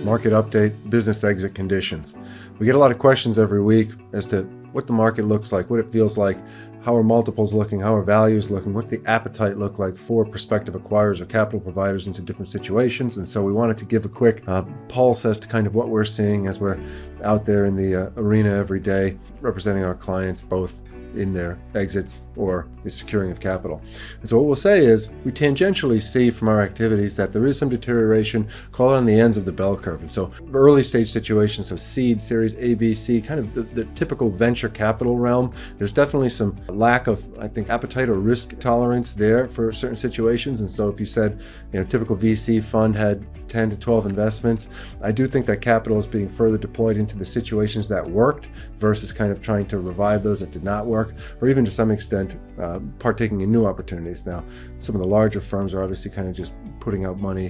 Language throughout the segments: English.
Market update, business exit conditions. We get a lot of questions every week as to what the market looks like, what it feels like, how are multiples looking, how are values looking, what's the appetite look like for prospective acquirers or capital providers into different situations. And so we wanted to give a quick pulse as to kind of what we're seeing as we're out there in the arena every day, representing our clients both in their exits or the securing of capital. And so what we'll say is we tangentially see from our activities that there is some deterioration, call it on the ends of the bell curve. And so early stage situations, so seed, series A, B, C, kind of the typical venture capital realm, there's definitely some lack of, I think, appetite or risk tolerance there for certain situations. And so if you said, typical VC fund had 10 to 12 investments, I do think that capital is being further deployed into the situations that worked versus kind of trying to revive those that did not work, or even to some extent partaking in new opportunities. Now, some of the larger firms are obviously kind of just putting out money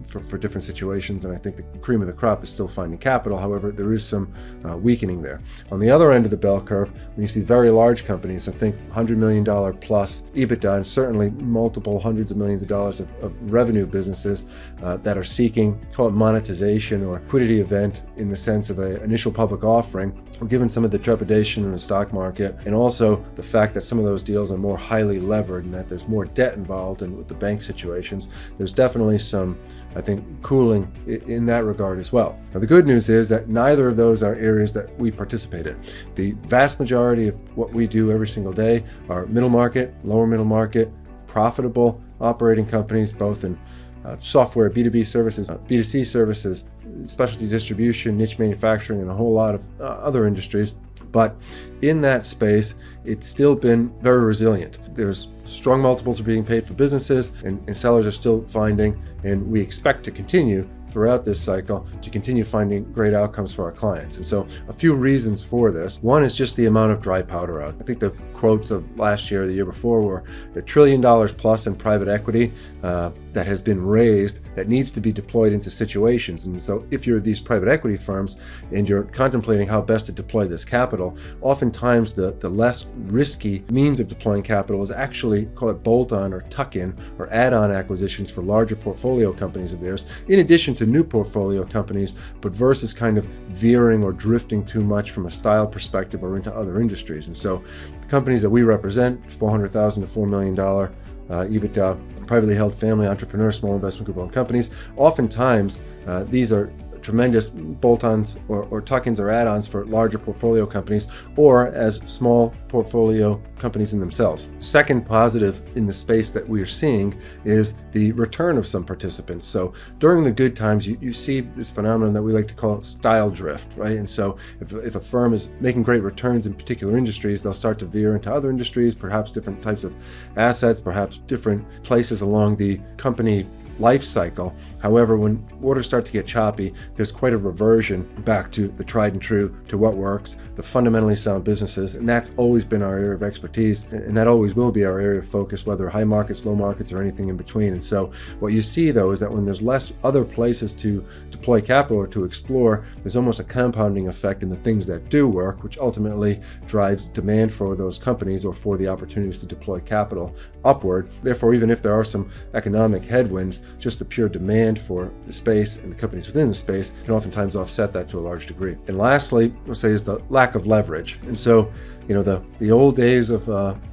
for different situations, and I think the cream of the crop is still finding capital. However, there is some weakening there. On the other end of the bell curve, when you see very large companies, I think $100 million plus EBITDA, and certainly multiple hundreds of millions of dollars of revenue businesses that are seeking, call it monetization or liquidity event in the sense of an initial public offering, given some of the trepidation in the stock market, and also the fact that some of those deals are more highly levered and that there's more debt involved in with the bank situations, there's definitely some, I think, cooling in that regard as well. Now, the good news is that neither of those are areas that we participate in. The vast majority of what we do every single day are middle market, lower middle market, profitable operating companies, both in software, B2B services, B2C services, specialty distribution, niche manufacturing, and a whole lot of other industries. But in that space, it's still been very resilient. There's strong multiples are being paid for businesses, and sellers are still finding, and we expect to continue throughout this cycle to continue finding great outcomes for our clients. And so a few reasons for this. One is just the amount of dry powder out. I think the quotes of last year or the year before were $1 trillion plus in private equity that has been raised that needs to be deployed into situations. And so if you're these private equity firms and you're contemplating how best to deploy this capital, oftentimes the less risky means of deploying capital is actually, call it bolt-on or tuck-in or add-on acquisitions for larger portfolio companies of theirs, in addition to new portfolio companies, but versus kind of veering or drifting too much from a style perspective or into other industries. And so the companies that we represent, $400,000 to $4 million EBITDA, privately held family entrepreneur, small investment group owned companies, oftentimes these are tremendous bolt-ons or tuck-ins or add-ons for larger portfolio companies or as small portfolio companies in themselves. Second positive in the space that we are seeing is the return of some participants. So during the good times, you see this phenomenon that we like to call style drift, right? And so if a firm is making great returns in particular industries, they'll start to veer into other industries, perhaps different types of assets, perhaps different places along the company life cycle. However, when waters start to get choppy, there's quite a reversion back to the tried and true, to what works, the fundamentally sound businesses, and that's always been our area of expertise, and that always will be our area of focus, whether high markets, low markets, or anything in between. And so what you see, though, is that when there's less other places to deploy capital or to explore, there's almost a compounding effect in the things that do work, which ultimately drives demand for those companies or for the opportunities to deploy capital upward. Therefore, even if there are some economic headwinds, just the pure demand for the space and the companies within the space can oftentimes offset that to a large degree. And lastly, we'll say is the lack of leverage. And so, the old days of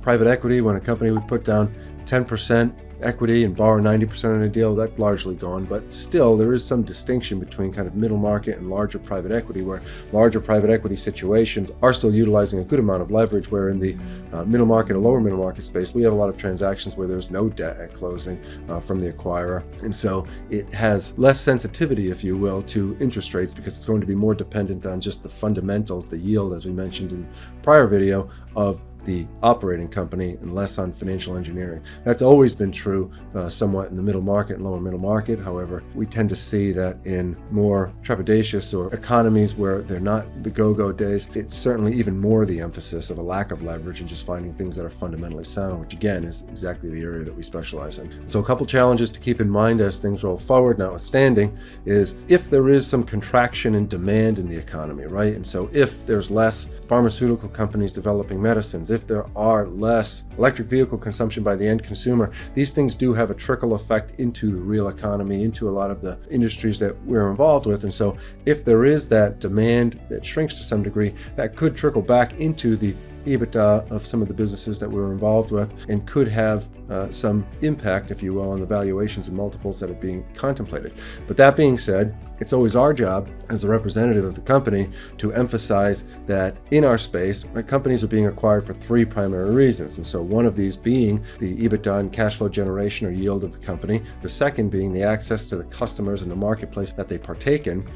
private equity, when a company would put down 10% equity and borrow 90% on a deal, that's largely gone. But still, there is some distinction between kind of middle market and larger private equity, where larger private equity situations are still utilizing a good amount of leverage, where in the middle market and lower middle market space, we have a lot of transactions where there's no debt at closing from the acquirer. And so it has less sensitivity, if you will, to interest rates, because it's going to be more dependent on just the fundamentals, the yield, as we mentioned in the prior video, of the operating company and less on financial engineering. That's always been true somewhat in the middle market and lower middle market. However, we tend to see that in more trepidatious or economies where they're not the go-go days, it's certainly even more the emphasis of a lack of leverage and just finding things that are fundamentally sound, which again is exactly the area that we specialize in. So a couple challenges to keep in mind as things roll forward, notwithstanding, is if there is some contraction in demand in the economy, right? And so if there's less pharmaceutical companies developing medicines, if there are less electric vehicle consumption by the end consumer, these things do have a trickle effect into the real economy, into a lot of the industries that we're involved with. And so if there is that demand that shrinks to some degree, that could trickle back into the EBITDA of some of the businesses that we're involved with, and could have some impact, if you will, on the valuations and multiples that are being contemplated. But that being said, it's always our job as a representative of the company to emphasize that in our space, companies are being acquired for three primary reasons. And so one of these being the EBITDA and cash flow generation or yield of the company, the second being the access to the customers and the marketplace that they partake in,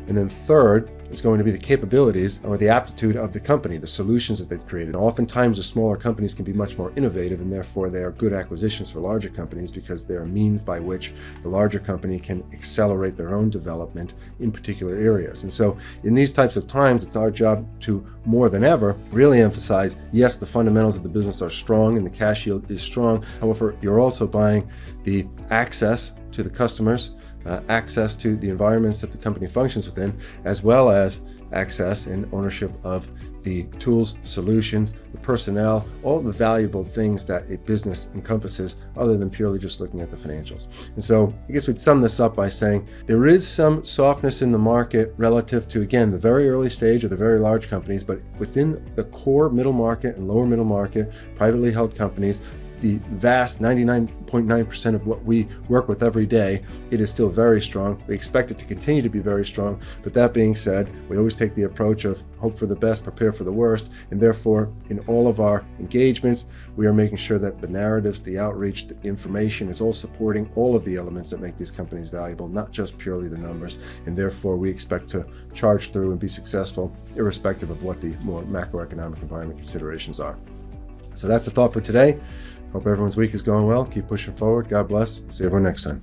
and then third is going to be the capabilities or the aptitude of the company, the solutions that they've created. Oftentimes, the smaller companies can be much more innovative, and therefore they are good acquisitions for larger companies because they're a means by which the larger company can accelerate their own development in particular areas. And so in these types of times, it's our job to, more than ever, really emphasize, yes, the fundamentals of the business are strong and the cash yield is strong. However, you're also buying the access to the customers, access to the environments that the company functions within, as well as access and ownership of the tools, solutions, the personnel, all the valuable things that a business encompasses other than purely just looking at the financials. And so I guess we'd sum this up by saying there is some softness in the market relative to, again, the very early stage of the very large companies, but within the core middle market and lower middle market, privately held companies, the vast 99.9% of what we work with every day, it is still very strong. We expect it to continue to be very strong. But that being said, we always take the approach of hope for the best, prepare for the worst. And therefore, in all of our engagements, we are making sure that the narratives, the outreach, the information is all supporting all of the elements that make these companies valuable, not just purely the numbers. And therefore, we expect to charge through and be successful, irrespective of what the more macroeconomic environment considerations are. So that's the thought for today. Hope everyone's week is going well. Keep pushing forward. God bless. See everyone next time.